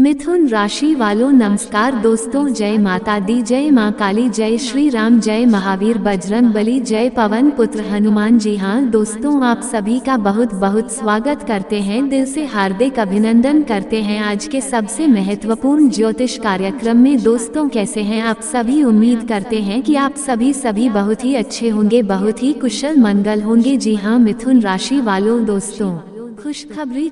मिथुन राशि वालों नमस्कार दोस्तों, जय माता दी, जय माँ काली, जय श्री राम, जय महावीर बजरंग बली, जय पवन पुत्र हनुमान। जी हाँ दोस्तों, आप सभी का बहुत बहुत स्वागत करते हैं, दिल से हार्दिक अभिनंदन करते हैं आज के सबसे महत्वपूर्ण ज्योतिष कार्यक्रम में। दोस्तों कैसे हैं आप सभी? उम्मीद करते हैं कि आप सभी बहुत ही अच्छे होंगे, बहुत ही कुशल मंगल होंगे। जी हाँ मिथुन राशि वालों दोस्तों, खुशखबरी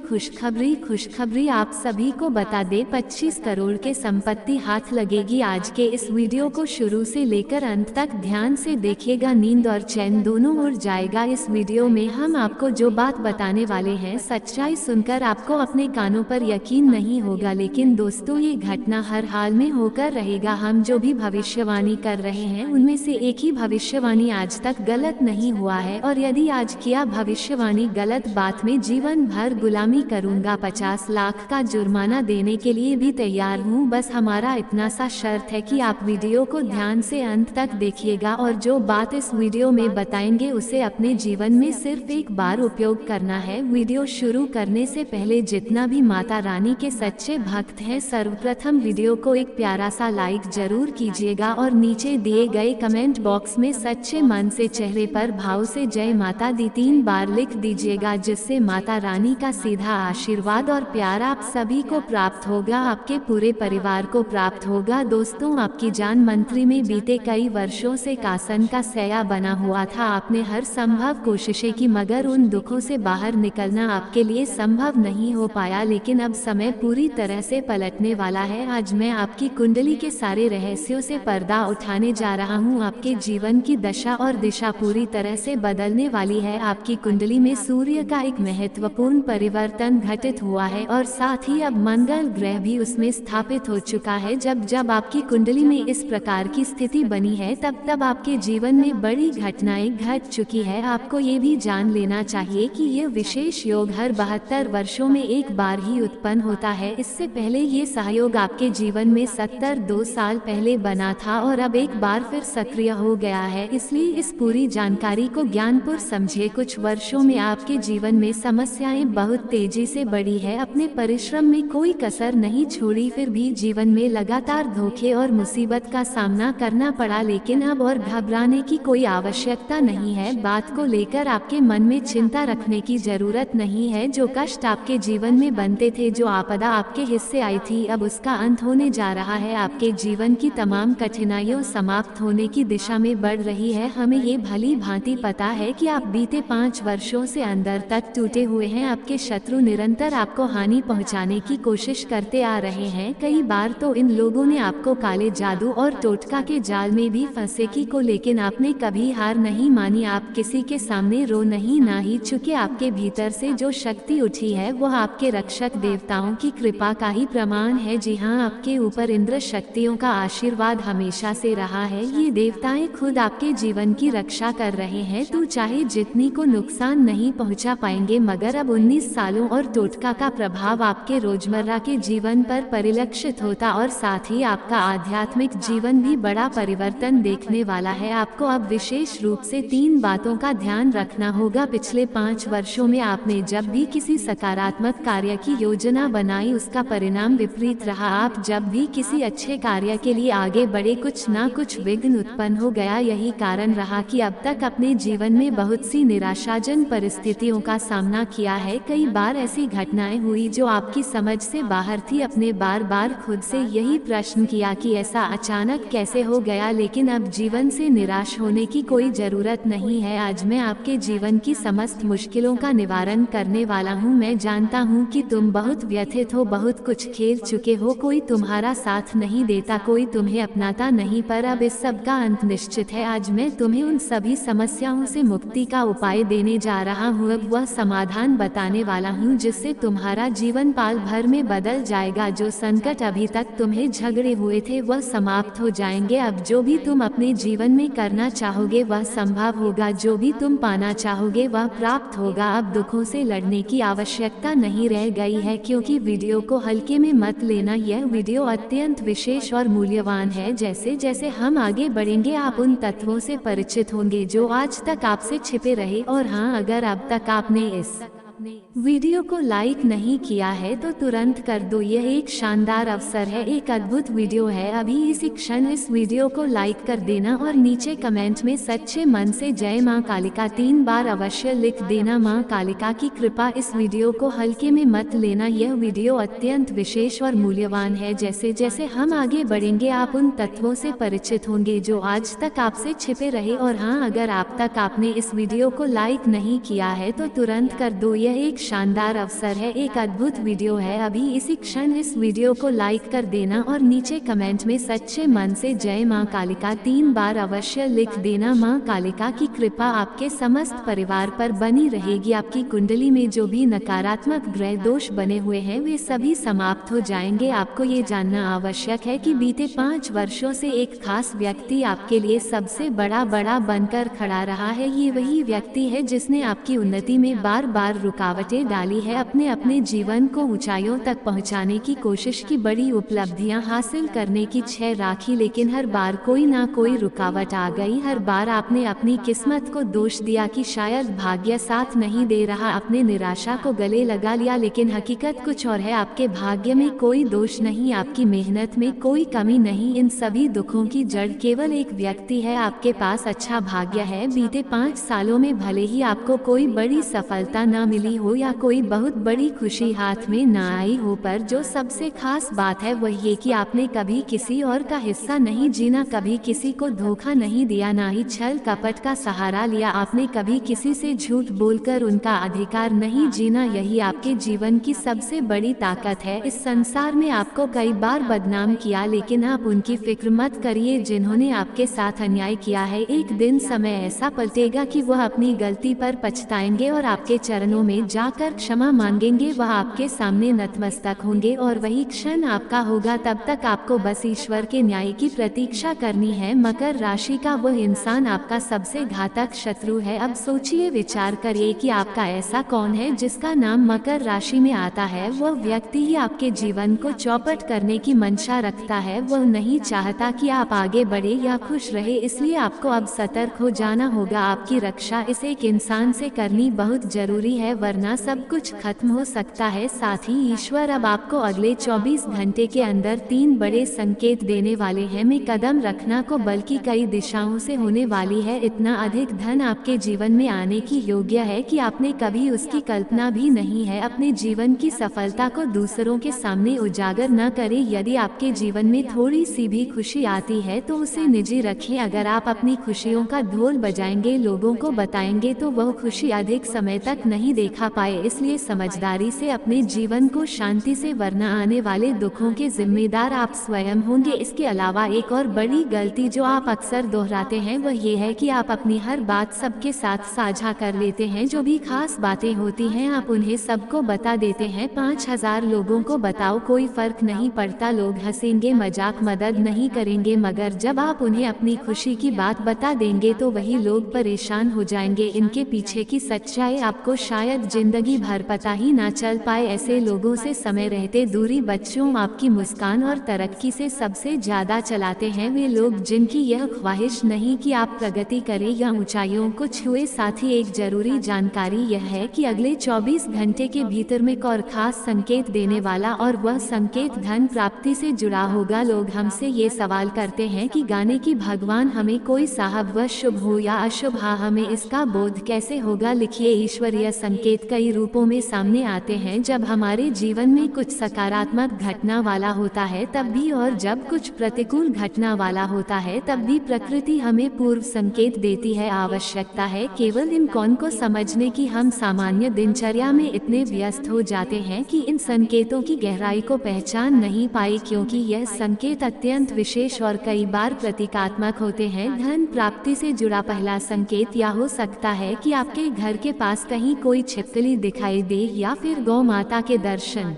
आप सभी को बता दे, 25 करोड़ के संपत्ति हाथ लगेगी। आज के इस वीडियो को शुरू से लेकर अंत तक ध्यान से देखिएगा, नींद और चैन दोनों उड़ जाएगा। इस वीडियो में हम आपको जो बात बताने वाले हैं, सच्चाई सुनकर आपको अपने कानों पर यकीन नहीं होगा, लेकिन दोस्तों ये घटना हर हाल में होकर रहेगा। हम जो भी भविष्यवाणी कर रहे हैं उनमें से एक ही भविष्यवाणी आज तक गलत नहीं हुआ है, और यदि आज किया भविष्यवाणी गलत बात में जीवन भर गुलामी करूंगा, 50 लाख का जुर्माना देने के लिए भी तैयार हूँ। बस हमारा इतना सा शर्त है कि आप वीडियो को ध्यान से अंत तक देखिएगा, और जो बात इस वीडियो में बताएंगे उसे अपने जीवन में सिर्फ एक बार उपयोग करना है। वीडियो शुरू करने से पहले जितना भी माता रानी के सच्चे भक्त हैं, सर्वप्रथम वीडियो को एक प्यारा सा लाइक जरूर कीजिएगा, और नीचे दिए गए कमेंट बॉक्स में सच्चे मन से चेहरे पर भाव से जय माता दी 3 बार लिख दीजिएगा, जिससे माता रानी का सीधा आशीर्वाद और प्यार आप सभी को प्राप्त होगा, आपके पूरे परिवार को प्राप्त होगा। दोस्तों, आपकी जान मंत्री में बीते कई वर्षों से कासन का सया बना हुआ था। आपने हर संभव कोशिशें की, मगर उन दुखों से बाहर निकलना आपके लिए संभव नहीं हो पाया, लेकिन अब समय पूरी तरह से पलटने वाला है। आज मैं आपकी कुंडली के सारे रहस्यों से पर्दा उठाने जा रहा हूँ। आपके जीवन की दशा और दिशा पूरी तरह से बदलने वाली है। आपकी कुंडली में सूर्य का एक महत्वपूर्ण परिवर्तन घटित हुआ है, और साथ ही अब मंगल ग्रह भी उसमें स्थापित हो चुका है। जब आपकी कुंडली में इस प्रकार की स्थिति बनी है, तब आपके जीवन में बड़ी घटनाएं घट चुकी है। आपको ये भी जान लेना चाहिए कि यह विशेष योग हर 72 वर्षों में एक बार ही उत्पन्न होता है। इससे पहले ये सहयोग आपके जीवन में 72 साल पहले बना था, और अब एक बार फिर सक्रिय हो गया है। इसलिए इस पूरी जानकारी को ज्ञानपूर्वक समझिए। कुछ वर्षों में आपके जीवन में समस्याएं बहुत तेजी से बढ़ी है। अपने परिश्रम में कोई कसर नहीं छोड़ी, फिर भी जीवन में लगातार धोखे और मुसीबत का सामना करना पड़ा, लेकिन अब और घबराने की कोई आवश्यकता नहीं है। बात को लेकर आपके मन में चिंता रखने की जरूरत नहीं है। जो कष्ट आपके जीवन में बनते थे, जो आपदा आपके हिस्से आई थी, अब उसका अंत होने जा रहा है। आपके जीवन की तमाम कठिनाइयों समाप्त होने की दिशा में बढ़ रही है। हमें ये भली भांति पता है कि आप बीते 5 वर्षों से अंदर तक टूटे हुए हैं। आपके शत्रु निरंतर आपको हानि पहुंचाने की कोशिश करते आ रहे हैं। कई बार तो इन लोगों ने आपको काले जादू और टोटका के जाल में भी फंसे की को, लेकिन आपने कभी हार नहीं मानी। आप किसी के सामने रो नहीं ना ही चुके। आपके भीतर से जो शक्ति उठी है वह आपके रक्षक देवताओं की कृपा का ही प्रमाण है। जी हाँ, आपके ऊपर इंद्र शक्तियों का आशीर्वाद हमेशा से रहा है। ये देवताएं खुद आपके जीवन की रक्षा कर रहे हैं। तो चाहे जितनी को नुकसान नहीं पहुंचा पाएंगे, मगर अब 19 सालों और टोटका का प्रभाव आपके रोजमर्रा के जीवन पर परिलक्षित होता, और साथ ही आपका आध्यात्मिक जीवन भी बड़ा परिवर्तन देखने वाला है। आपको अब विशेष रूप से 3 बातों का ध्यान रखना होगा। पिछले 5 वर्षों में आपने जब भी किसी सकारात्मक कार्य की योजना बनाई, उसका परिणाम विपरीत रहा। आप जब भी किसी अच्छे कार्य के लिए आगे बढ़े, कुछ ना कुछ विघ्न उत्पन्न हो गया। यही कारण रहा कि अब तक अपने जीवन में बहुत सी निराशाजनक परिस्थितियों का सामना किया है। कई बार ऐसी घटनाएं हुई जो आपकी समझ से बाहर थी। अपने बार खुद से यही प्रश्न किया कि ऐसा अचानक कैसे हो गया, लेकिन अब जीवन से निराश होने की कोई जरूरत नहीं है। आज मैं आपके जीवन की समस्त मुश्किलों का निवारण करने वाला हूँ। मैं जानता हूँ कि तुम बहुत व्यथित हो, बहुत कुछ खेल चुके हो, कोई तुम्हारा साथ नहीं देता, कोई तुम्हें अपनाता नहीं, पर अब इस सब का अंत निश्चित है। आज मैं तुम्हें उन सभी समस्याओं से मुक्ति का उपाय देने जा रहा हूँ। अब वह समाधान बताने वाला हूँ जिससे तुम्हारा जीवन पाल भर में बदल जाएगा। जो संकट अभी तक तुम्हें झगड़े हुए थे वह समाप्त हो जाएंगे। अब जो भी तुम अपने जीवन में करना चाहोगे वह संभव होगा। जो भी तुम पाना चाहोगे वह प्राप्त होगा। अब दुखों से लड़ने की आवश्यकता नहीं रह गई है, क्योंकि वीडियो को हल्के में मत लेना। यह वीडियो अत्यंत विशेष और मूल्यवान है। जैसे जैसे हम आगे बढ़ेंगे, आप उन तत्वों से परिचित होंगे जो आज तक आपसे छिपे रहे। और हाँ, अगर अब तक आपने इस वीडियो को लाइक नहीं किया है तो तुरंत कर दो, यह एक शानदार अवसर है, एक अद्भुत वीडियो है। अभी इसी क्षण इस वीडियो को लाइक कर देना और नीचे कमेंट में सच्चे मन से जय मां कालिका 3 बार अवश्य लिख देना। मां कालिका की कृपा। इस वीडियो को हल्के में मत लेना, यह वीडियो अत्यंत विशेष और मूल्यवान है। जैसे जैसे हम आगे बढ़ेंगे आप उन तत्वों से परिचित होंगे जो आज तक आपसे छिपे रहे। और हाँ, अगर आप तक आपने इस वीडियो को लाइक नहीं किया है तो तुरंत कर दो, यह एक शानदार अवसर है, एक अद्भुत वीडियो है। अभी इसी क्षण इस वीडियो को लाइक कर देना और नीचे कमेंट में सच्चे मन से जय मां कालिका 3 बार अवश्य लिख देना। मां कालिका की कृपा आपके समस्त परिवार पर बनी रहेगी। आपकी कुंडली में जो भी नकारात्मक ग्रह दोष बने हुए हैं वे सभी समाप्त हो जाएंगे। आपको ये जानना आवश्यक है कि बीते 5 वर्षों से एक खास व्यक्ति आपके लिए सबसे बड़ा बनकर खड़ा रहा है। ये वही व्यक्ति है जिसने आपकी उन्नति में बार बार रुकावटें डाली है, अपने जीवन को ऊंचाइयों तक पहुंचाने की कोशिश की, बड़ी उपलब्धियां हासिल करने की छह राखी, लेकिन हर बार कोई ना कोई रुकावट आ गई। हर बार आपने अपनी किस्मत को दोष दिया कि शायद भाग्य साथ नहीं दे रहा, अपने निराशा को गले लगा लिया, लेकिन हकीकत कुछ और है। आपके भाग्य में कोई दोष नहीं, आपकी मेहनत में कोई कमी नहीं। इन सभी दुखों की जड़ केवल एक व्यक्ति है। आपके पास अच्छा भाग्य है। बीते 5 सालों में भले ही आपको कोई बड़ी सफलता न मिली हो या कोई बहुत बड़ी खुशी हाथ में न आई हो, पर जो सबसे खास बात है वह ये कि आपने कभी किसी और का हिस्सा नहीं जीना, कभी किसी को धोखा नहीं दिया, ना ही छल कपट का सहारा लिया। आपने कभी किसी से झूठ बोलकर उनका अधिकार नहीं जीना। यही आपके जीवन की सबसे बड़ी ताकत है। इस संसार में आपको कई बार बदनाम किया, लेकिन आप उनकी फिक्र मत करिए जिन्होंने आपके साथ अन्याय किया है। एक दिन समय ऐसा पलटेगा कि वह अपनी गलती पर पछताएंगे और आपके चरणों में जाकर क्षमा मांगेंगे। वह आपके सामने नतमस्तक होंगे और वही क्षण आपका होगा। तब तक आपको बस ईश्वर के न्याय की प्रतीक्षा करनी है। मकर राशि का वह इंसान आपका सबसे घातक शत्रु है। अब सोचिए, विचार करिए कि आपका ऐसा कौन है जिसका नाम मकर राशि में आता है। वह व्यक्ति ही आपके जीवन को चौपट करने की मंशा रखता है। वह नहीं चाहता कि आप आगे बढ़े या खुश रहे, इसलिए आपको अब सतर्क हो जाना होगा। आपकी रक्षा इस एक इंसान से करनी बहुत जरूरी है, वरना सब कुछ खत्म हो सकता है। साथ ही ईश्वर अब आपको अगले 24 घंटे के अंदर 3 बड़े संकेत देने वाले हैं। में कदम रखना को बल्कि कई दिशाओं से होने वाली है। इतना अधिक धन आपके जीवन में आने की योग्य है कि आपने कभी उसकी कल्पना भी नहीं है। अपने जीवन की सफलता को दूसरों के सामने उजागर न करें। यदि आपके जीवन में थोड़ी सी भी खुशी आती है तो उसे निजी रखें। अगर आप अपनी खुशियों का ढोल बजाएंगे, लोगों को बताएंगे, तो वह खुशी अधिक समय तक नहीं देखा पाए। इसलिए समझदारी से अपने जीवन को शांति से, वरना आने वाले दुखों के जिम्मेदार आप स्वयं होंगे। इसके अलावा एक और बड़ी गलती जो आप अक्सर दोहराते हैं वह ये है कि आप अपनी हर बात सबके साथ साझा कर लेते हैं। जो भी खास बातें होती हैं आप उन्हें सबको बता देते हैं। 5000 लोगों को बताओ, कोई फर्क नहीं पड़ता। लोग हंसेंगे, मजाक मदद नहीं करेंगे, मगर जब आप उन्हें अपनी खुशी की बात बता देंगे तो वही लोग परेशान हो जाएंगे। इनके पीछे की सच्चाई आपको शायद जिंदगी भर पता ही ना चल पाए। ऐसे लोगों से समय रहते दूरी बच्चों, आपकी मुस्कान और तरक्की से सबसे ज्यादा चलाते हैं वे लोग जिनकी यह ख्वाहिश नहीं कि आप प्रगति करें या ऊंचाइयों को छुए। साथ ही एक जरूरी जानकारी यह है कि अगले 24 घंटे के भीतर में एक और खास संकेत देने वाला, और वह संकेत धन प्राप्ति से जुड़ा होगा। लोग हमसे ये सवाल करते हैं कि गाने की भगवान हमें कोई साहब वह शुभ हो या अशुभ, हमें इसका बोध कैसे होगा। लिखिए, ईश्वरीय संकेत कई रूपों में सामने आते हैं। जब हमारे जीवन में कुछ सकारात्मक घटना वाला होता है तब भी, और जब कुछ प्रतिकूल घटना वाला होता है तब भी प्रकृति हमें पूर्व संकेत देती है। आवश्यकता है केवल इन कौन को समझने की। हम सामान्य दिनचर्या में इतने व्यस्त हो जाते हैं कि इन संकेतों की गहराई को पहचान नहीं पाए, क्योंकि यह संकेत अत्यंत विशेष और कई बार प्रतीकात्मक होते हैं। धन प्राप्ति से जुड़ा पहला संकेत यह हो सकता है कि आपके घर के पास कहीं कोई छिपकली दिखाई दे या फिर गौ माता के दर्शन।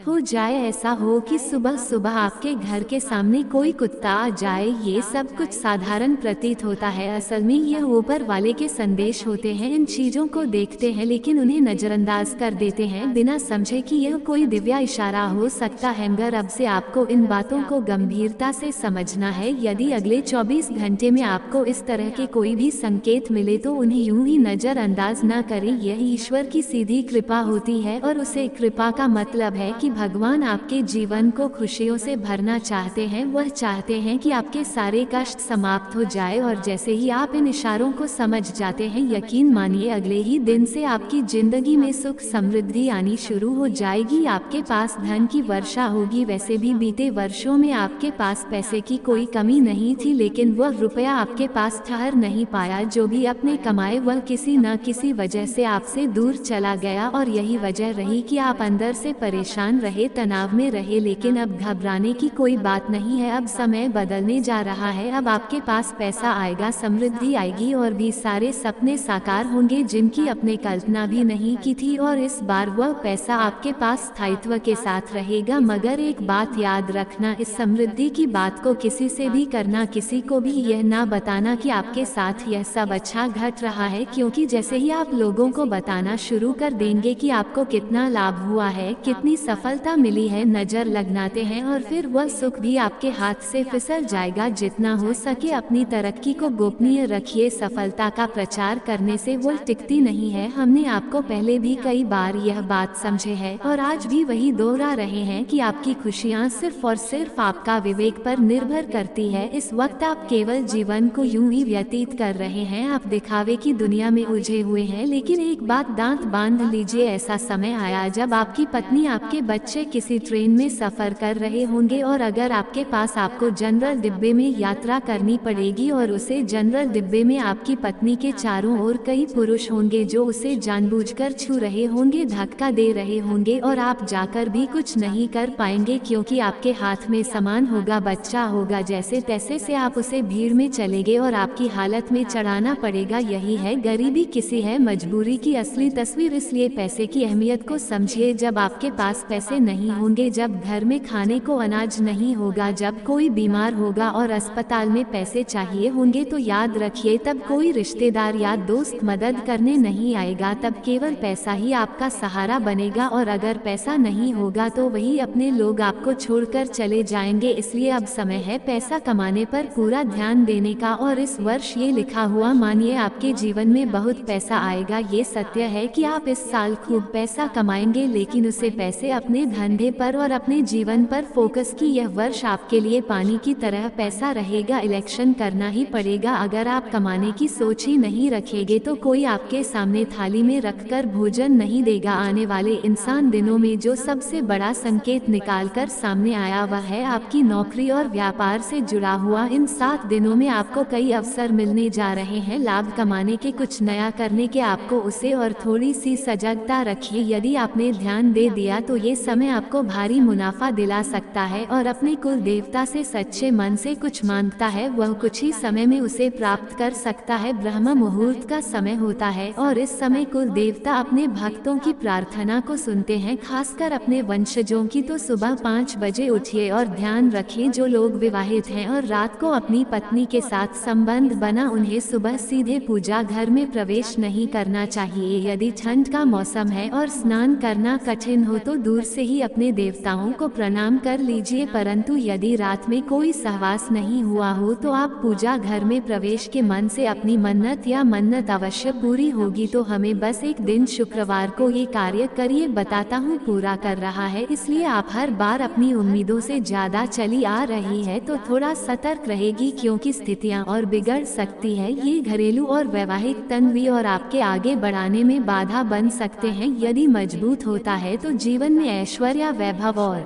हो जाए। ऐसा हो कि सुबह सुबह आपके घर के सामने कोई कुत्ता आ जाए। ये सब कुछ साधारण प्रतीत होता है, असल में यह ऊपर वाले के संदेश होते हैं। इन चीजों को देखते हैं लेकिन उन्हें नजरअंदाज कर देते हैं बिना समझे कि यह कोई दिव्या इशारा हो सकता है। मगर अब से आपको इन बातों को गंभीरता से समझना है। यदि अगले 24 घंटे में आपको इस तरह के कोई भी संकेत मिले तो उन्हें यूं ही नजरअंदाज न करें। यह ईश्वर की सीधी कृपा होती है और उसे कृपा का मतलब है कि भगवान आपके जीवन को खुशियों से भरना चाहते हैं। वह चाहते हैं कि आपके सारे कष्ट समाप्त हो जाए और जैसे ही आप इन इशारों को समझ जाते हैं, यकीन मानिए अगले ही दिन से आपकी जिंदगी में सुख समृद्धि आनी शुरू हो जाएगी। आपके पास धन की वर्षा होगी। वैसे भी बीते वर्षों में आपके पास पैसे की कोई कमी नहीं थी, लेकिन वह रुपया आपके पास ठहर नहीं पाया। जो भी आपने कमाए वह किसी न किसी वजह से आपसे दूर चला गया और यही वजह रही कि आप अंदर से परेशान रहे, तनाव में रहे। लेकिन अब घबराने की कोई बात नहीं है। अब समय बदलने जा रहा है। अब आपके पास पैसा आएगा, समृद्धि आएगी और भी सारे सपने साकार होंगे जिनकी आपने कल्पना भी नहीं की थी। और इस बार वह पैसा आपके पास स्थायित्व के साथ रहेगा। मगर एक बात याद रखना, इस समृद्धि की बात को किसी से भी करना, किसी को भी यह ना बताना कि आपके साथ यह सब अच्छा घट रहा है, क्योंकि जैसे ही आप लोगों को बताना शुरू कर देंगे कि आपको कितना लाभ हुआ है, कितनी सफलता मिली है, नजर लगनाते हैं और फिर वह सुख भी आपके हाथ से फिसल जाएगा। जितना हो सके अपनी तरक्की को गोपनीय रखिए। सफलता का प्रचार करने से वो टिकती नहीं है। हमने आपको पहले भी कई बार यह बात समझे है और आज भी वही दोहरा रहे हैं कि आपकी खुशियाँ सिर्फ और सिर्फ आपका विवेक पर निर्भर करती है। इस वक्त आप केवल जीवन को यूं ही व्यतीत कर रहे हैं। आप दिखावे की दुनिया में उलझे हुए हैं, लेकिन एक बात दांत बांध लीजिए, ऐसा समय आया जब आपकी पत्नी, आपके बच्चे किसी ट्रेन में सफर कर रहे होंगे और अगर आपके पास आपको जनरल डिब्बे में यात्रा करनी पड़ेगी और उसे जनरल डिब्बे में आपकी पत्नी के चारों ओर कई पुरुष होंगे जो उसे जानबूझकर छू रहे होंगे, धक्का दे रहे होंगे और आप जाकर भी कुछ नहीं कर पाएंगे क्योंकि आपके हाथ में सामान होगा, बच्चा होगा, जैसे तैसे से आप उसे भीड़ में चलेंगे और आपकी हालत में चढ़ाना पड़ेगा। यही है गरीबी, किसी है मजबूरी की असली तस्वीर। इसलिए पैसे की अहमियत को समझिए। जब आपके पास पैसे नहीं होंगे, जब घर में खाने को अनाज नहीं होगा, जब कोई बीमार होगा और अस्पताल में पैसे चाहिए होंगे, तो याद रखिए तब कोई रिश्तेदार या दोस्त मदद करने नहीं आएगा। तब केवल पैसा ही आपका सहारा बनेगा और अगर पैसा नहीं होगा तो वही अपने लोग आपको छोड़कर चले जाएंगे। इसलिए अब समय है पैसा कमाने पर पूरा ध्यान देने का। और इस वर्ष ये लिखा हुआ मानिए आपके जीवन में बहुत पैसा आएगा। ये सत्य है कि आप इस साल खूब पैसा कमाएंगे, लेकिन उसे पैसे अपने धंधे पर और अपने जीवन पर फोकस की। यह वर्ष आपके लिए पानी की तरह पैसा रहेगा। इलेक्शन करना ही पड़ेगा। अगर आप कमाने की सोच ही नहीं रखेंगे तो कोई आपके सामने थाली में रखकर भोजन नहीं देगा। आने वाले इंसान दिनों में जो सबसे बड़ा संकेत निकालकर सामने आया वह है आपकी नौकरी और व्यापार से जुड़ा हुआ। इन 7 दिनों में आपको कई अवसर मिलने जा रहे हैं, लाभ कमाने के, कुछ नया करने के। आपको उसे और थोड़ी सी सजगता रखिए। यदि आपने ध्यान दे दिया तो ये समय आपको भारी मुनाफा दिला सकता है और अपने कुल देवता से सच्चे मन से कुछ मांगता है वह कुछ ही समय में उसे प्राप्त कर सकता है। ब्रह्म मुहूर्त का समय होता है और इस समय कुल देवता अपने भक्तों की प्रार्थना को सुनते हैं, खासकर अपने वंशजों की। तो सुबह 5 बजे उठिए और ध्यान रखें जो लोग विवाहित हैं और रात को अपनी पत्नी के साथ संबंध बना, उन्हें सुबह सीधे पूजा घर में प्रवेश नहीं करना चाहिए। यदि ठंड का मौसम है और स्नान करना कठिन हो तो दूर से ही अपने देवताओं को प्रणाम कर लीजिए। परंतु यदि रात में कोई सहवास नहीं हुआ हो तो आप पूजा घर में प्रवेश के मन से अपनी मन्नत या मन्नत अवश्य पूरी होगी। तो हमें बस एक दिन शुक्रवार को ये कार्य करिए, बताता हूँ पूरा कर रहा है। इसलिए आप हर बार अपनी उम्मीदों से ज्यादा चली आ रही है तो थोड़ा सतर्क रहेगी क्योंकि स्थितियाँ और बिगड़ सकती है। ये घरेलू और वैवाहिक तंवी और आपके आगे बढ़ाने में बाधा बन सकते हैं। यदि मजबूत होता है तो जीवन में ऐश्वर्य, वैभव और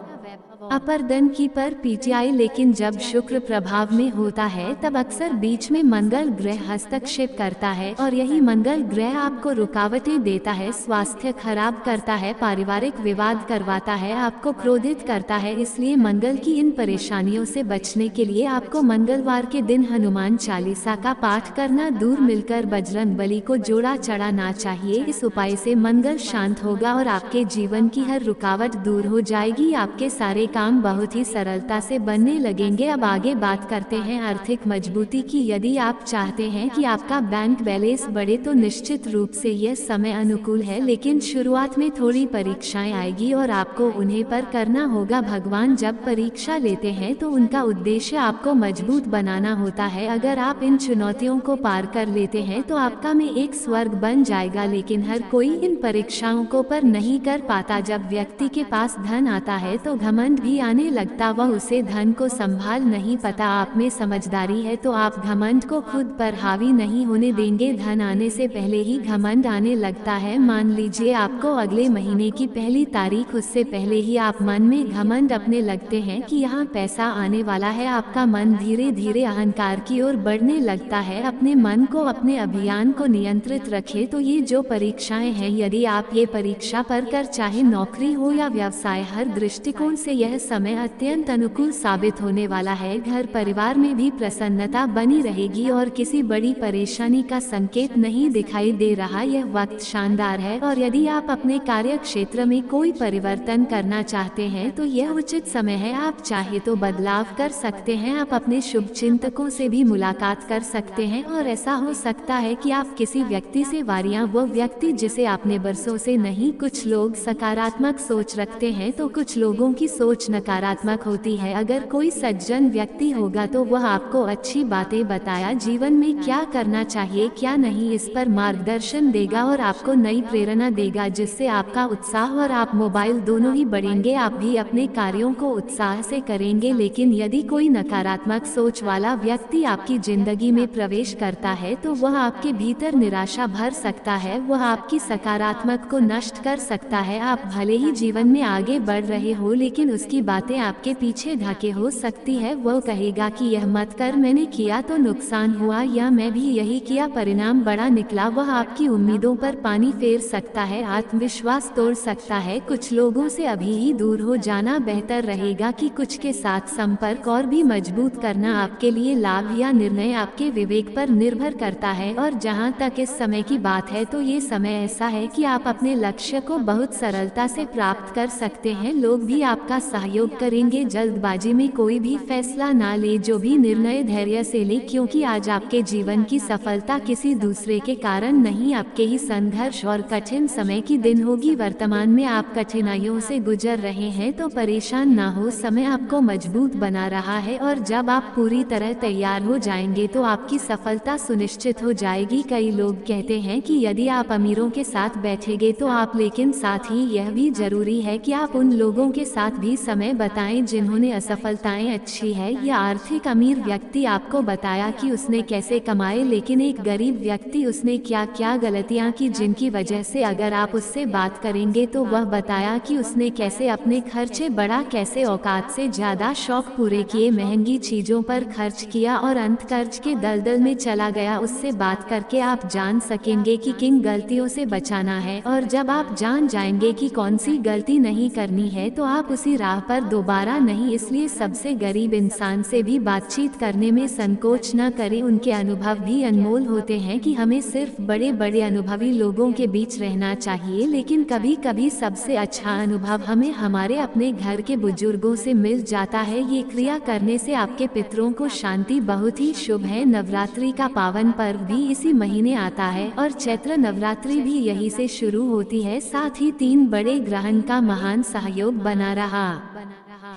अपर धन की पर पीटीआई, लेकिन जब शुक्र प्रभाव में होता है तब अक्सर बीच में मंगल ग्रह हस्तक्षेप करता है और यही मंगल ग्रह आपको रुकावटें देता है, स्वास्थ्य खराब करता है, पारिवारिक विवाद करवाता है, आपको क्रोधित करता है। इसलिए मंगल की इन परेशानियों से बचने के लिए आपको मंगलवार के दिन हनुमान चालीसा का पाठ करना, दूर मिलकर बजरंग बली को जोड़ा चढ़ाना चाहिए। इस उपाय से मंगल शांत होगा और आपके जीवन की हर रुकावट दूर हो जाएगी। आपके सारे काम बहुत ही सरलता से बनने लगेंगे। अब आगे बात करते हैं आर्थिक मजबूती की। यदि आप चाहते हैं कि आपका बैंक बैलेंस बढ़े तो निश्चित रूप से यह समय अनुकूल है, लेकिन शुरुआत में थोड़ी परीक्षाएं आएगी और आपको उन्हें पर करना होगा। भगवान जब परीक्षा लेते हैं तो उनका उद्देश्य आपको मजबूत बनाना होता है। अगर आप इन चुनौतियों को पार कर लेते हैं तो आपका में एक स्वर्ग बन जाएगा, लेकिन हर कोई इन परीक्षाओं को पर नहीं कर पाता। जब व्यक्ति के पास धन आता है तो घमंड भी आने लगता, वह उसे धन को संभाल नहीं पाता। आप में समझदारी है तो आप घमंड को खुद पर हावी नहीं होने देंगे। धन आने से पहले ही घमंड आने लगता है। मान लीजिए आपको अगले महीने की 1 तारीख, उससे पहले ही आप मन में घमंड अपने लगते हैं कि यहाँ पैसा आने वाला है। आपका मन धीरे धीरे अहंकार की ओर बढ़ने लगता है। अपने मन को, अपने अभियान को नियंत्रित रखें। तो ये जो परीक्षाएं हैं, यदि आप ये परीक्षा पर कर, चाहे नौकरी हो या व्यवसाय, हर दृष्टिकोण से यह समय अत्यंत अनुकूल साबित होने वाला है। घर परिवार में भी प्रसन्नता बनी रहेगी और किसी बड़ी परेशानी का संकेत नहीं दिखाई दे रहा। यह वक्त शानदार है और यदि आप अपने कार्य क्षेत्र में कोई परिवर्तन करना चाहते हैं तो यह उचित समय है। आप चाहे तो बदलाव कर सकते हैं, आप अपने शुभ चिंतकों से भी मुलाकात कर सकते हैं और ऐसा हो सकता है कि आप किसी व्यक्ति से वारियां, वो व्यक्ति जिसे आपने बरसों से नहीं। कुछ लोग सकारात्मक सोच रखते हैं तो कुछ लोगों की सोच नकारात्मक होती है। अगर कोई सज्जन व्यक्ति होगा तो वह आपको अच्छी बातें बताया, जीवन में क्या करना चाहिए क्या नहीं, इस पर मार्गदर्शन देगा और आपको नई प्रेरणा देगा, जिससे आपका उत्साह और आप मोबाइल दोनों ही बढ़ेंगे। आप भी अपने कार्यों को उत्साह से करेंगे। लेकिन यदि कोई नकारात्मक सोच वाला व्यक्ति आपकी जिंदगी में प्रवेश करता है तो वह आपके भीतर निराशा भर सकता है, वह आपकी सकारात्मक को नष्ट कर सकता है। आप भले ही जीवन में आगे बढ़ रहे हो, लेकिन उसकी बातें आपके पीछे ढके हो सकती है। वह कहेगा कि यह मत कर, मैंने किया तो नुकसान हुआ, या मैं भी यही किया परिणाम बड़ा निकला। वह आपकी उम्मीदों पर पानी फेर सकता है, आत्मविश्वास तोड़ सकता है। कुछ लोगों से अभी ही दूर हो जाना बेहतर रहेगा कि कुछ के साथ संपर्क और भी मजबूत करना आपके लिए लाभ या निर्णय आपके विवेक पर निर्भर करता है। और जहां तक इस समय की बात है तो ये समय ऐसा है कि आप अपने लक्ष्य को बहुत सरलता से प्राप्त कर सकते हैं। लोग भी आपका सहयोग करेंगे। जल्दबाजी में कोई भी फैसला ना ले, जो भी निर्णय धैर्य से ले, क्योंकि आज आपके जीवन की सफलता किसी दूसरे के कारण नहीं, आपके ही संघर्ष और कठिन समय की दिन होगी। वर्तमान में आप कठिनाइयों से गुजर रहे हैं तो परेशान ना हो, समय आपको मजबूत बना रहा है और जब आप पूरी तरह तैयार हो जाएंगे तो आपकी सफलता सुनिश्चित हो जाएगी। कई लोग कहते हैं कि यदि आप अमीरों के साथ बैठेंगे तो आप, लेकिन साथ ही यह भी जरूरी है कि आप उन लोगों के साथ भी समय बताएं जिन्होंने असफलताएं अच्छी है। या आर्थिक अमीर व्यक्ति आपको बताया कि उसने कैसे कमाए, लेकिन एक गरीब व्यक्ति उसने क्या क्या गलतियां की जिनकी वजह से अगर आप उससे बात करेंगे तो वह बताया कि उसने कैसे अपने खर्चे बढ़ा, कैसे औकात से ज्यादा शौक पूरे किए, महंगी चीजों पर खर्च किया और अंत कर्ज के दलदल में चला गया। उससे बात करके आप जान सकेंगे कि किन गलतियों से बचाना है, और जब आप जान जाएंगे कि कौन सी गलती नहीं करनी है तो आप उसी राह पर दोबारा नहीं। इसलिए सबसे गरीब इंसान से भी बातचीत करने में संकोच न करें, उनके अनुभव भी अनमोल होते हैं। कि हमें सिर्फ बड़े बड़े अनुभवी लोगों के बीच रहना चाहिए, लेकिन कभी कभी सबसे अच्छा अनुभव हमें हमारे अपने घर के बुजुर्गों से मिल जाता है। ये क्रिया करने से आपके पितरों को शांति बहुत ही शुभ है। नवरात्रि का पावन पर्व भी इसी महीने आता है और चैत्र नवरात्रि भी यही से शुरू होती है। साथ ही 3 बड़े ग्रहण का महान सहयोग बना रहा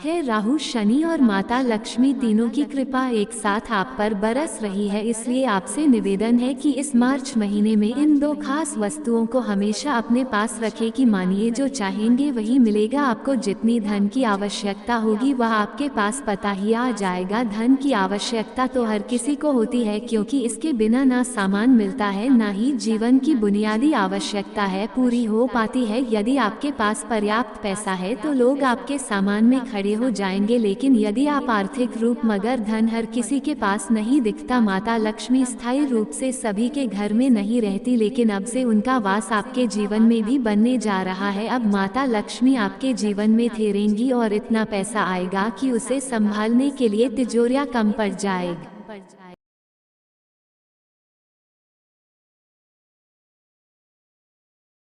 है। राहु, शनि और माता लक्ष्मी तीनों की कृपा एक साथ आप पर बरस रही है। इसलिए आपसे निवेदन है कि इस मार्च महीने में इन 2 खास वस्तुओं को हमेशा अपने पास रखें कि मानिए जो चाहेंगे वही मिलेगा। आपको जितनी धन की आवश्यकता होगी वह आपके पास पता ही आ जाएगा। धन की आवश्यकता तो हर किसी को होती है, क्योंकि इसके बिना ना सामान मिलता है, ना ही जीवन की बुनियादी आवश्यकता है पूरी हो पाती है। यदि आपके पास पर्याप्त पैसा है तो लोग आपके सामान में खड़े सारे हो जाएंगे। लेकिन यदि आप आर्थिक रूप मगर धन हर किसी के पास नहीं दिखता। माता लक्ष्मी स्थायी रूप से सभी के घर में नहीं रहती, लेकिन अब से उनका वास आपके जीवन में भी बनने जा रहा है। अब माता लक्ष्मी आपके जीवन में ठहरेंगी और इतना पैसा आएगा कि उसे संभालने के लिए तिजोरियां कम पड़ जाएगी।